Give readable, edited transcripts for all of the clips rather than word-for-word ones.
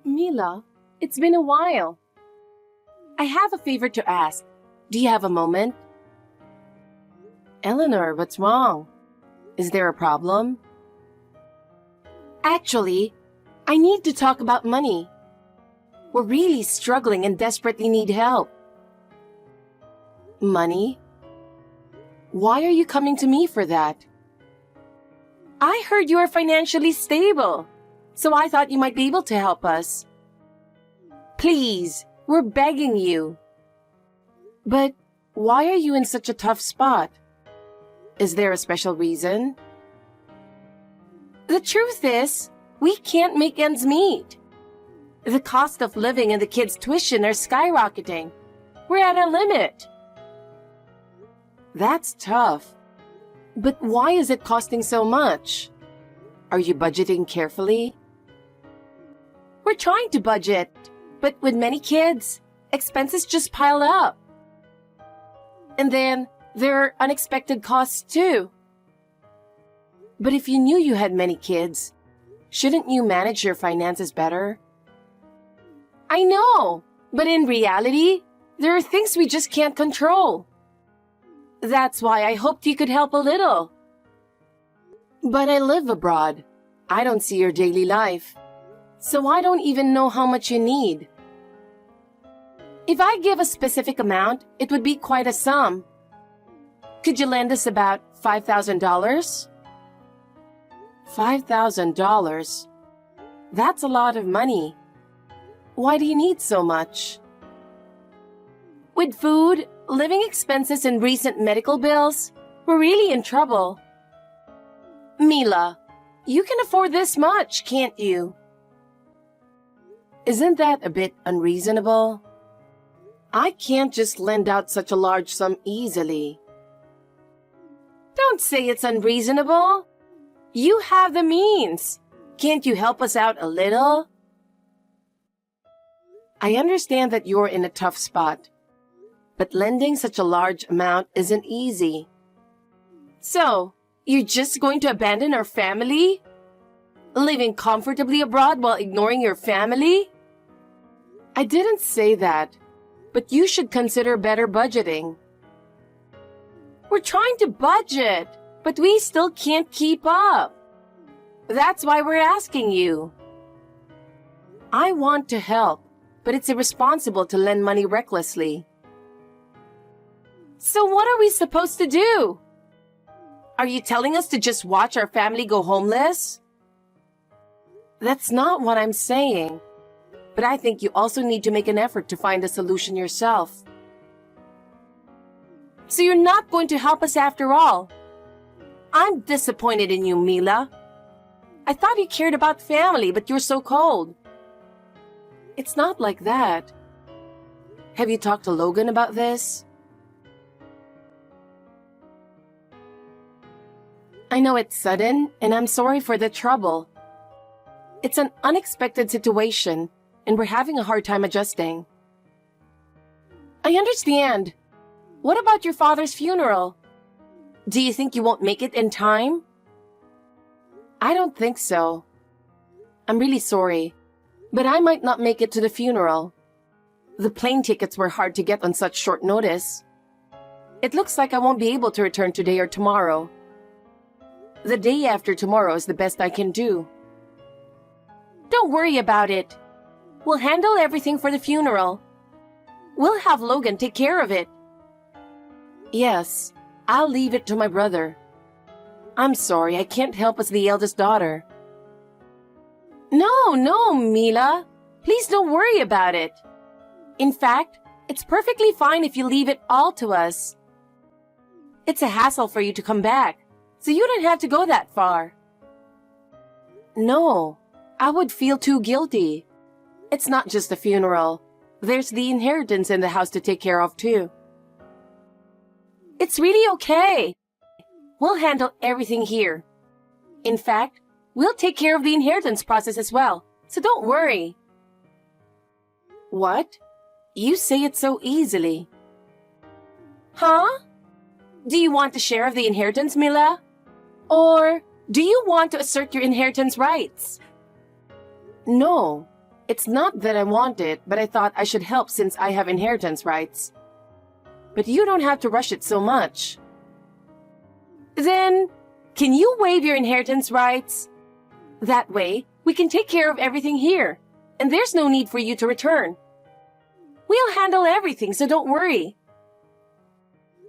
Mila, it's been a while. I have a favor to ask. Do you have a moment? Eleanor, what's wrong? Is there a problem? Actually, I need to talk about money. We're really struggling and desperately need help. Money? Why are you coming to me for that? I heard you are financially stable, so I thought you might be able to help us. Please, we're begging you. But why are you in such a tough spot? Is there a special reason? The truth is, we can't make ends meet. The cost of living and the kids' tuition are skyrocketing. We're at a limit. That's tough. But why is it costing so much? Are you budgeting carefully? We're trying to budget, but with many kids, expenses just pile up. And then there are unexpected costs too. But if you knew you had many kids, shouldn't you manage your finances better? I know, but in reality, there are things we just can't control. That's why I hoped you could help a little. But I live abroad. I don't see your daily life, so I don't even know how much you need. If I give a specific amount, it would be quite a sum. Could you lend us about $5,000? $5,000? That's a lot of money. Why do you need so much? With food, living expenses, and recent medical bills, we're really in trouble. Mila, you can afford this much, can't you? Isn't that a bit unreasonable? I can't just lend out such a large sum easily. Don't say it's unreasonable. You have the means. Can't you help us out a little? I understand that you're in a tough spot, but lending such a large amount isn't easy. So, you're just going to abandon our family? Living comfortably abroad while ignoring your family? I didn't say that, but you should consider better budgeting. We're trying to budget, but we still can't keep up. That's why we're asking you. I want to help, but it's irresponsible to lend money recklessly. So what are we supposed to do? Are you telling us to just watch our family go homeless? That's not what I'm saying, but I think you also need to make an effort to find a solution yourself. So you're not going to help us after all. I'm disappointed in you, Mila. I thought you cared about family, but you're so cold. It's not like that. Have you talked to Logan about this? I know it's sudden, and I'm sorry for the trouble. It's an unexpected situation, and we're having a hard time adjusting. I understand. What about your father's funeral? Do you think you won't make it in time? I don't think so. I'm really sorry, but I might not make it to the funeral. The plane tickets were hard to get on such short notice. It looks like I won't be able to return today or tomorrow. The day after tomorrow is the best I can do. Don't worry about it. We'll handle everything for the funeral. We'll have Logan take care of it. Yes, I'll leave it to my brother. I'm sorry, I can't help as the eldest daughter. No, Mila. Please don't worry about it. In fact, it's perfectly fine if you leave it all to us. It's a hassle for you to come back, so you don't have to go that far. No, I would feel too guilty. It's not just a funeral. There's the inheritance in the house to take care of too. It's really okay. We'll handle everything here. In fact, we'll take care of the inheritance process as well, so don't worry. What? You say it so easily. Huh? Do you want a share of the inheritance, Mila? Or do you want to assert your inheritance rights? No, It's not that I want it, but I thought I should help since I have inheritance rights. But you don't have to rush it so much. Then, can you waive your inheritance rights? That way, we can take care of everything here, and there's no need for you to return. We'll handle everything, so don't worry.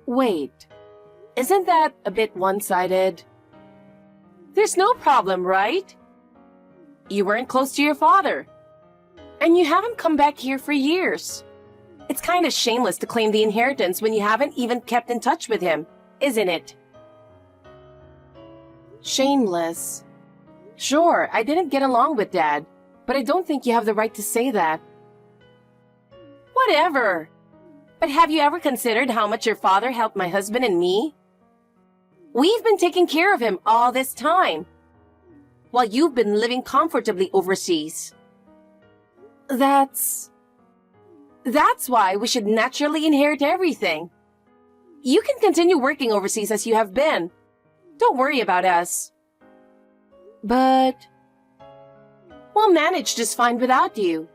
Wait, isn't that a bit one-sided? There's no problem, right? You weren't close to your father, and you haven't come back here for years. It's kind of shameless to claim the inheritance when you haven't even kept in touch with him, isn't it? Shameless? Sure, I didn't get along with Dad, but I don't think you have the right to say that. Whatever. But have you ever considered how much your father helped my husband and me? We've been taking care of him all this time, while you've been living comfortably overseas. That's why we should naturally inherit everything. You can continue working overseas as you have been. Don't worry about us. But we'll manage just fine without you.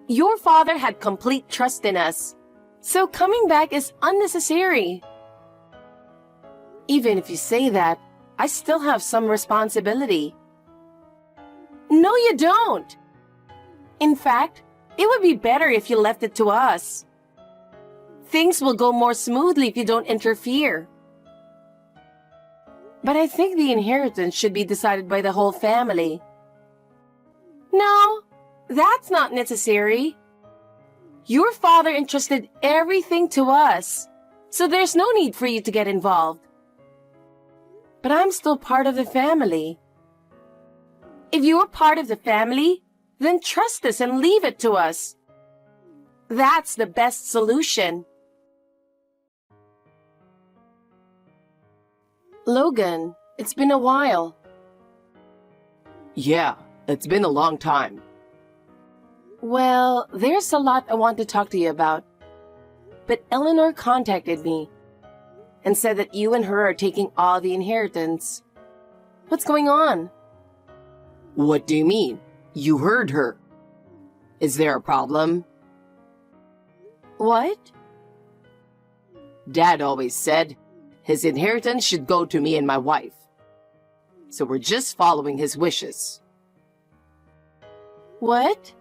Your father had complete trust in us, so coming back is unnecessary. Even if you say that, I still have some responsibility. No, you don't. In fact, it would be better if you left it to us. Things will go more smoothly if you don't interfere. But I think the inheritance should be decided by the whole family. No, that's not necessary. Your father entrusted everything to us, so there's no need for you to get involved. But I'm still part of the family. If you're part of the family, then trust us and leave it to us. That's the best solution. Logan, it's been a while. Yeah, it's been a long time. Well, there's a lot I want to talk to you about. But Eleanor contacted me and said that you and her are taking all the inheritance. What's going on? What do you mean? You heard her. Is there a problem? What? Dad always said his inheritance should go to me and my wife. So we're just following his wishes. What?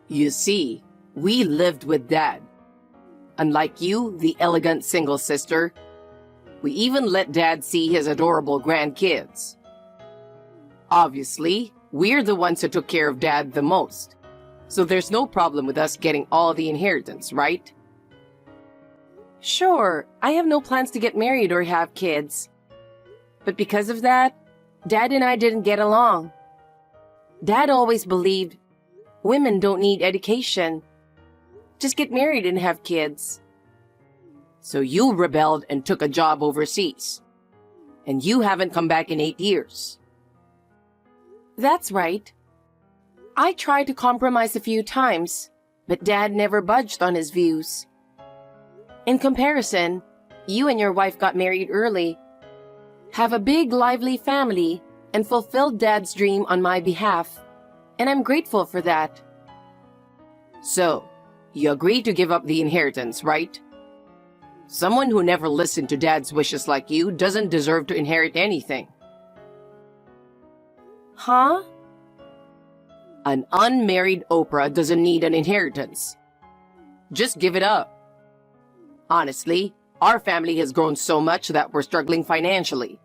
You see, we lived with Dad. Unlike you, the elegant single sister, we even let Dad see his adorable grandkids. Obviously, we're the ones who took care of Dad the most, so there's no problem with us getting all the inheritance, right? Sure, I have no plans to get married or have kids. But because of that, Dad and I didn't get along. Dad always believed women don't need education. Just get married and have kids. So you rebelled and took a job overseas. And you haven't come back in 8 years. That's right. I tried to compromise a few times, but Dad never budged on his views. In comparison, you and your wife got married early, have a big, lively family, and fulfilled Dad's dream on my behalf, and I'm grateful for that. So, you agreed to give up the inheritance, right? Someone who never listened to Dad's wishes like you doesn't deserve to inherit anything. Huh? An unmarried Oprah doesn't need an inheritance. Just give it up. Honestly, our family has grown so much that we're struggling financially.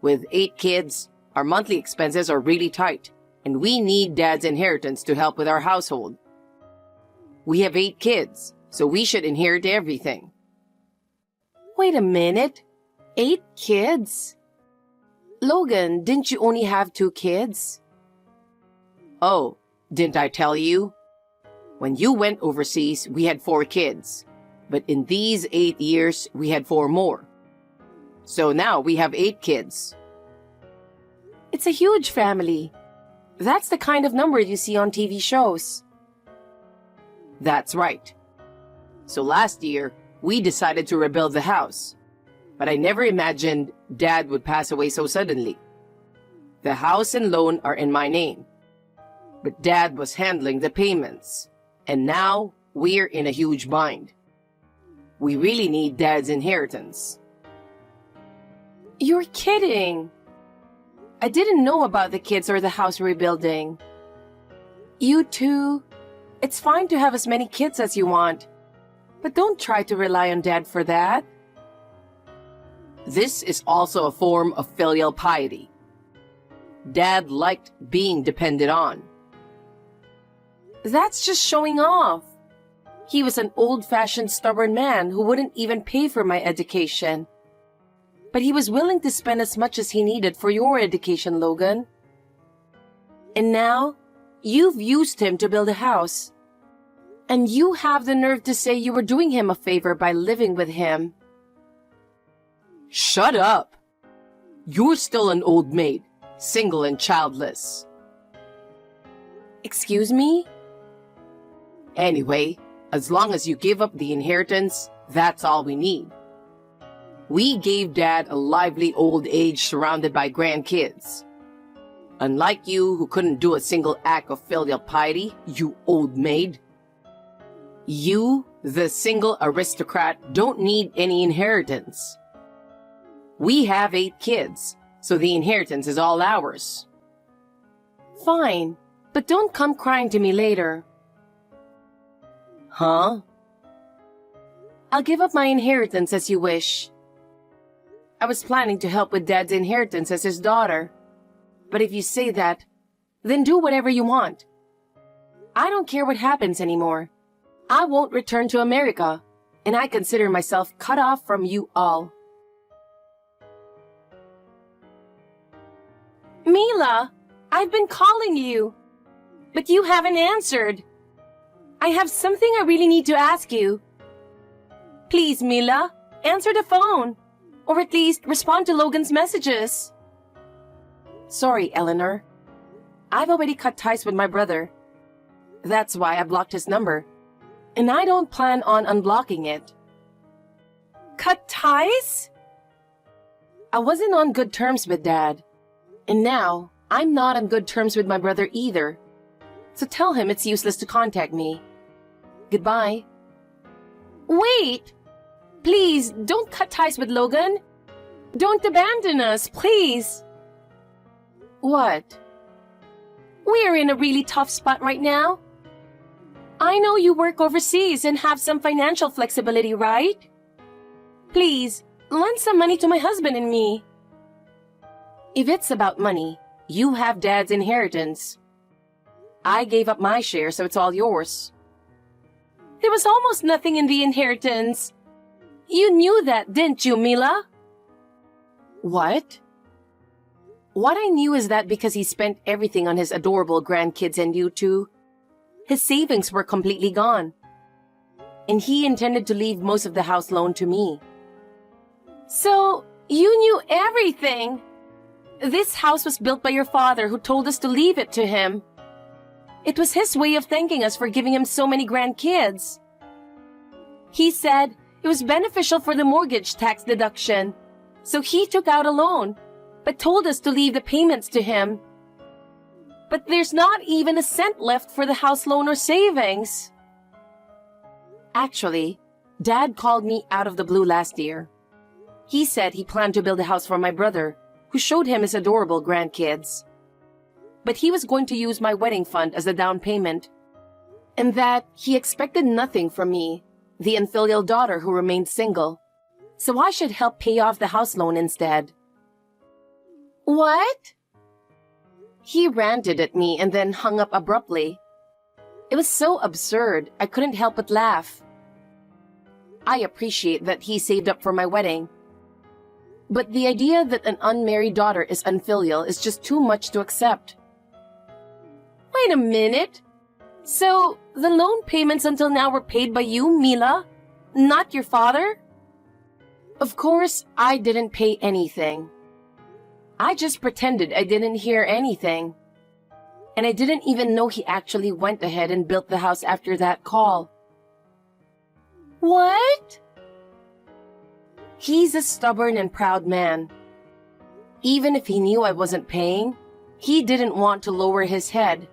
With 8 kids, our monthly expenses are really tight, and we need Dad's inheritance to help with our household. We have 8 kids, so we should inherit everything. Wait a minute. 8 kids? Logan, didn't you only have 2 kids? Oh, didn't I tell you? When you went overseas, we had 4 kids. But in these 8 years, we had 4 more. So now we have 8 kids. It's a huge family. That's the kind of number you see on TV shows. That's right. So last year, we decided to rebuild the house. But I never imagined Dad would pass away so suddenly. The house and loan are in my name. but Dad was handling the payments. And now we're in a huge bind. We really need Dad's inheritance. You're kidding. I didn't know about the kids or the house rebuilding. You two, it's fine to have as many kids as you want, but don't try to rely on Dad for that. This is also a form of filial piety. Dad liked being depended on. That's just showing off. He was an old-fashioned stubborn man who wouldn't even pay for my education. But he was willing to spend as much as he needed for your education, Logan. And now, you've used him to build a house. And you have the nerve to say you were doing him a favor by living with him. Shut up! You're still an old maid, single and childless. Excuse me? Anyway, as long as you give up the inheritance, that's all we need. We gave Dad a lively old age surrounded by grandkids. Unlike you, who couldn't do a single act of filial piety, you old maid. You, the single aristocrat, don't need any inheritance. We have 8 kids, so the inheritance is all ours. Fine, but don't come crying to me later. Huh? I'll give up my inheritance as you wish. I was planning to help with Dad's inheritance as his daughter. But if you say that, then do whatever you want. I don't care what happens anymore. I won't return to America, and I consider myself cut off from you all. Mila, I've been calling you, but you haven't answered. I have something I really need to ask you. Please, Mila, answer the phone, or at least respond to Logan's messages. Sorry, Eleanor. I've already cut ties with my brother. That's why I blocked his number, and I don't plan on unblocking it. Cut ties? I wasn't on good terms with Dad, and now I'm not on good terms with my brother either. So tell him it's useless to contact me. Goodbye. Wait! Please, don't cut ties with Logan. Don't abandon us, please. What? We're in a really tough spot right now. I know you work overseas and have some financial flexibility, right? Please, lend some money to my husband and me. If it's about money, you have Dad's inheritance. I gave up my share, so it's all yours. There was almost nothing in the inheritance. You knew that, didn't you, Mila? What? What I knew is that because he spent everything on his adorable grandkids and you two, his savings were completely gone. And he intended to leave most of the house loan to me. So, you knew everything. This house was built by your father, who told us to leave it to him. It was his way of thanking us for giving him so many grandkids. He said it was beneficial for the mortgage tax deduction, so he took out a loan, but told us to leave the payments to him. But there's not even a cent left for the house loan or savings. Actually, Dad called me out of the blue last year. He said he planned to build a house for my brother, who showed him his adorable grandkids. But he was going to use my wedding fund as a down payment, and that he expected nothing from me, the infilial daughter who remained single, so I should help pay off the house loan instead. What? He ranted at me and then hung up abruptly. It was so absurd, I couldn't help but laugh. I appreciate that he saved up for my wedding, but the idea that an unmarried daughter is unfilial is just too much to accept. Wait a minute. So, the loan payments until now were paid by you, Mila, not your father? Of course, I didn't pay anything. I just pretended I didn't hear anything. And I didn't even know he actually went ahead and built the house after that call. What? He's a stubborn and proud man. Even if he knew I wasn't paying, he didn't want to lower his head.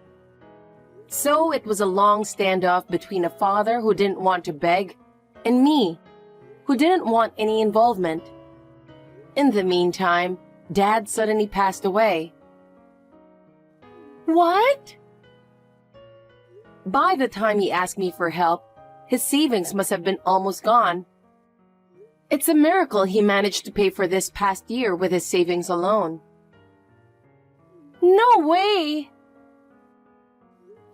So it was a long standoff between a father who didn't want to beg and me, who didn't want any involvement. In the meantime, Dad suddenly passed away. What? By the time he asked me for help, his savings must have been almost gone. It's a miracle he managed to pay for this past year with his savings alone. No way!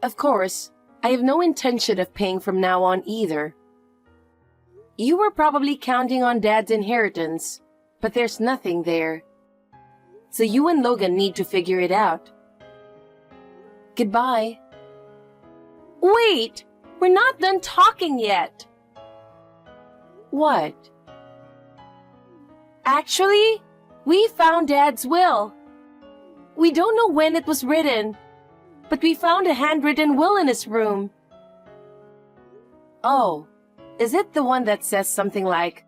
Of course, I have no intention of paying from now on either. You were probably counting on Dad's inheritance, but there's nothing there. So you and Logan need to figure it out. Goodbye. Wait! We're not done talking yet! What? Actually, we found Dad's will. We don't know when it was written, but we found a handwritten will in his room. Oh, is it the one that says something like,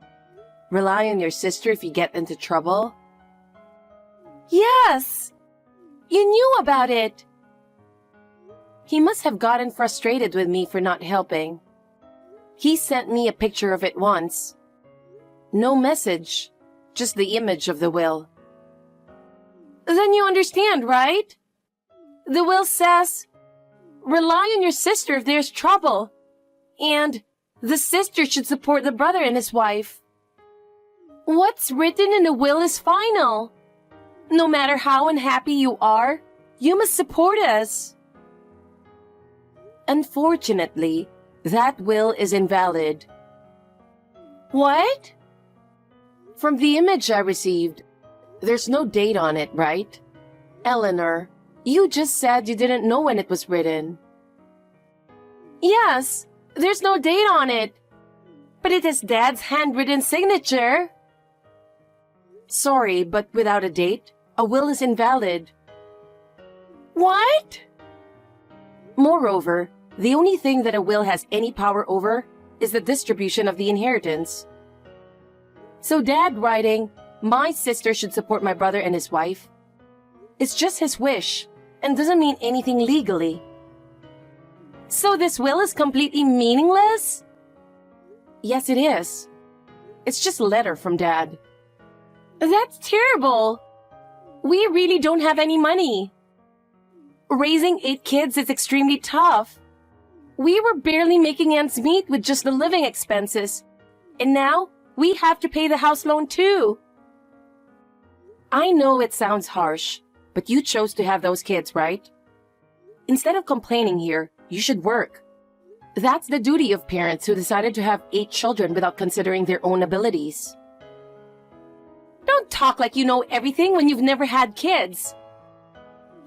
"Rely on your sister if you get into trouble"? Yes! You knew about it! He must have gotten frustrated with me for not helping. He sent me a picture of it once. No message, just the image of the will. Then you understand, right? The will says, "Rely on your sister if there's trouble," and the sister should support the brother and his wife. What's written in the will is final. No matter how unhappy you are, you must support us. Unfortunately, that will is invalid. What? From the image I received, there's no date on it, right? Eleanor, you just said you didn't know when it was written. Yes, there's no date on it. But it is Dad's handwritten signature. Sorry, but without a date, a will is invalid. What? Moreover, the only thing that a will has any power over is the distribution of the inheritance. So Dad writing, "My sister should support my brother and his wife," it's just his wish and doesn't mean anything legally. So this will is completely meaningless? Yes, it is. It's just a letter from Dad. That's terrible. We really don't have any money. Raising 8 kids is extremely tough. We were barely making ends meet with just the living expenses. And now, we have to pay the house loan too. I know it sounds harsh, but you chose to have those kids, right? Instead of complaining here, you should work. That's the duty of parents who decided to have 8 children without considering their own abilities. Don't talk like you know everything when you've never had kids.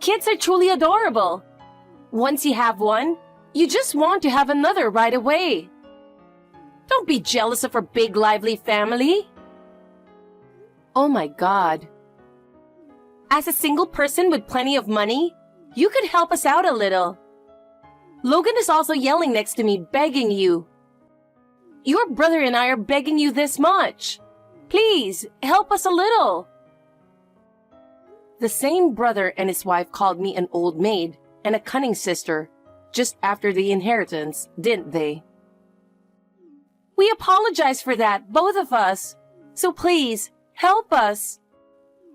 Kids are truly adorable. Once you have one, you just want to have another right away. Don't be jealous of our big, lively family. Oh my God. As a single person with plenty of money, you could help us out a little. Logan is also yelling next to me, begging you. Your brother and I are begging you this much. Please, help us a little. The same brother and his wife called me an old maid and a cunning sister just after the inheritance, didn't they? We apologize for that, both of us. So please, help us.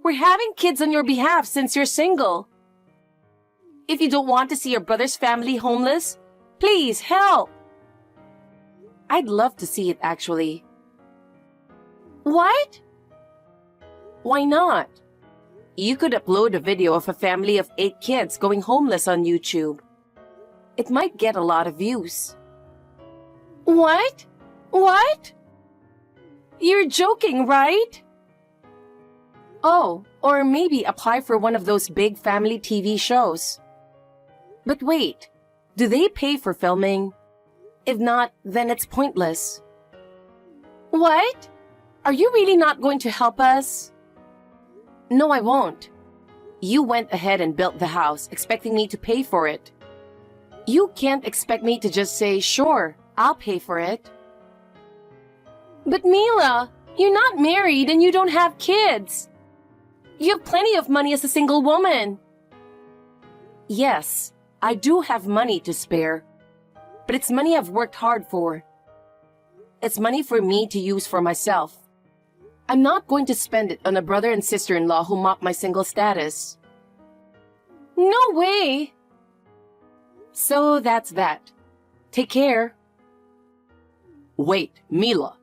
We're having kids on your behalf since you're single. If you don't want to see your brother's family homeless, please help. I'd love to see it, actually. What? Why not? You could upload a video of a family of 8 kids going homeless on YouTube. It might get a lot of views. What? What? You're joking, right? Oh, or maybe apply for one of those big family TV shows. But wait, do they pay for filming? If not, then it's pointless. What? Are you really not going to help us? No, I won't. You went ahead and built the house, expecting me to pay for it. You can't expect me to just say, sure, I'll pay for it. But Mila, you're not married and you don't have kids. You have plenty of money as a single woman. Yes, I do have money to spare, but it's money I've worked hard for. It's money for me to use for myself. I'm not going to spend it on a brother and sister-in-law who mock my single status. No way! So that's that. Take care. Wait, Mila.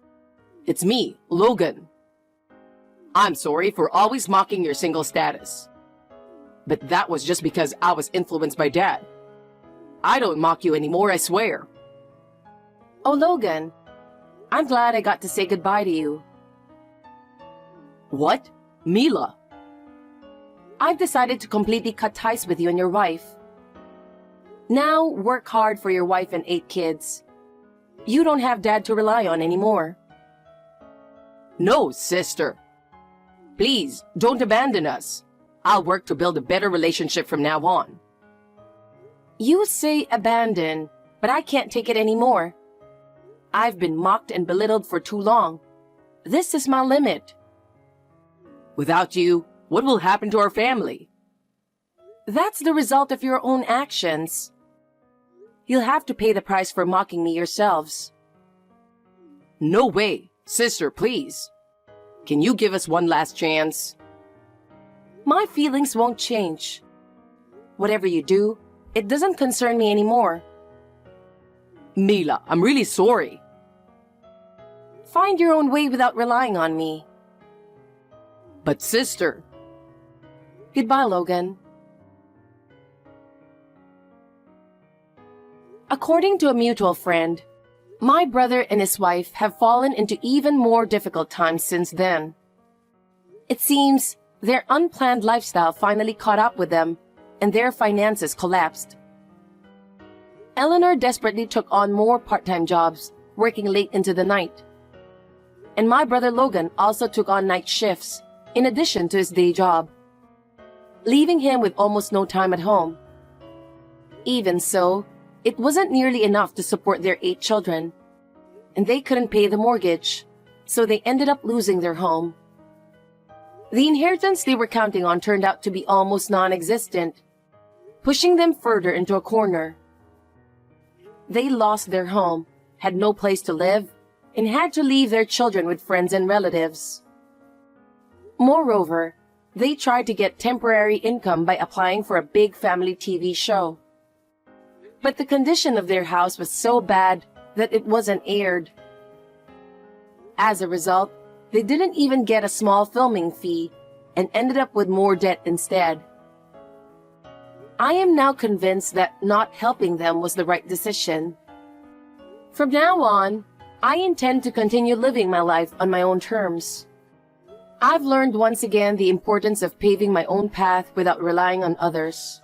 It's me, Logan. I'm sorry for always mocking your single status. But that was just because I was influenced by Dad. I don't mock you anymore, I swear. Oh, Logan, I'm glad I got to say goodbye to you. What? Mila? I've decided to completely cut ties with you and your wife. Now, work hard for your wife and 8 kids. You don't have Dad to rely on anymore. No, sister. Please, don't abandon us. I'll work to build a better relationship from now on. You say abandon, but I can't take it anymore. I've been mocked and belittled for too long. This is my limit. Without you, what will happen to our family? That's the result of your own actions. You'll have to pay the price for mocking me yourselves. No way. Sister, please. Can you give us one last chance? My feelings won't change. Whatever you do, it doesn't concern me anymore. Mila, I'm really sorry. Find your own way without relying on me. But sister... Goodbye, Logan. According to a mutual friend, my brother and his wife have fallen into even more difficult times since then. It seems their unplanned lifestyle finally caught up with them, and their finances collapsed. Eleanor desperately took on more part-time jobs, working late into the night. And my brother Logan also took on night shifts, in addition to his day job, leaving him with almost no time at home. Even so, it wasn't nearly enough to support their 8 children, and they couldn't pay the mortgage, so they ended up losing their home. The inheritance they were counting on turned out to be almost non-existent, pushing them further into a corner. They lost their home, had no place to live, and had to leave their children with friends and relatives. Moreover, they tried to get temporary income by applying for a big family TV show. But the condition of their house was so bad that it wasn't aired. As a result, they didn't even get a small filming fee and ended up with more debt instead. I am now convinced that not helping them was the right decision. From now on, I intend to continue living my life on my own terms. I've learned once again the importance of paving my own path without relying on others.